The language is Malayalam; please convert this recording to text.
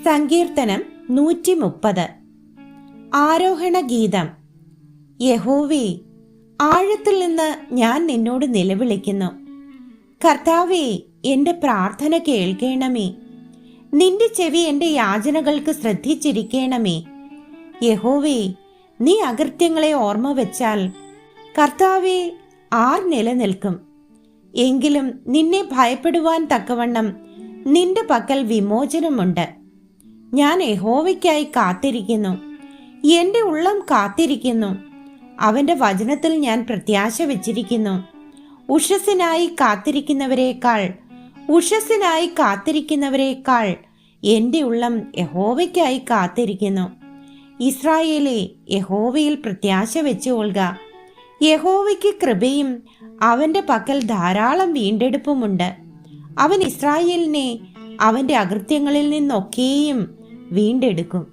സങ്കീർത്തനം 130. ആരോഹണ ഗീതം. യഹോവേ, ആഴത്തിൽ നിന്ന് ഞാൻ നിന്നോട് നിലവിളിക്കുന്നു. കർത്താവേ, എൻ്റെ പ്രാർത്ഥന കേൾക്കണമേ. നിന്റെ ചെവി എൻ്റെ യാചനകൾക്ക് ശ്രദ്ധിച്ചിരിക്കണമേ. യഹോവേ, നീ അകൃത്യങ്ങളെ ഓർമ്മ വെച്ചാൽ കർത്താവേ, ആർ നിലനിൽക്കും? എങ്കിലും നിന്നെ ഭയപ്പെടുവാൻ തക്കവണ്ണം നിന്റെ പക്കൽ വിമോചനമുണ്ട്. ഞാൻ യഹോവയ്ക്കായി കാത്തിരിക്കുന്നു, എൻ്റെ ഉള്ളം കാത്തിരിക്കുന്നു. അവൻ്റെ വചനത്തിൽ ഞാൻ പ്രത്യാശ വച്ചിരിക്കുന്നു. ഉഷസ്സിനായി കാത്തിരിക്കുന്നവരേക്കാൾ എൻ്റെ ഉള്ളം യഹോവയ്ക്കായി കാത്തിരിക്കുന്നു. ഇസ്രായേലേ, യഹോവയിൽ പ്രത്യാശ വെച്ചുകൊള്ളുക. യഹോവയ്ക്ക് കൃപയും അവൻ്റെ പക്കൽ ധാരാളം വീണ്ടെടുപ്പുമുണ്ട്. അവൻ ഇസ്രായേലിനെ അവൻ്റെ അകൃത്യങ്ങളിൽ നിന്നൊക്കെയും വീണ്ടെടുക്കും.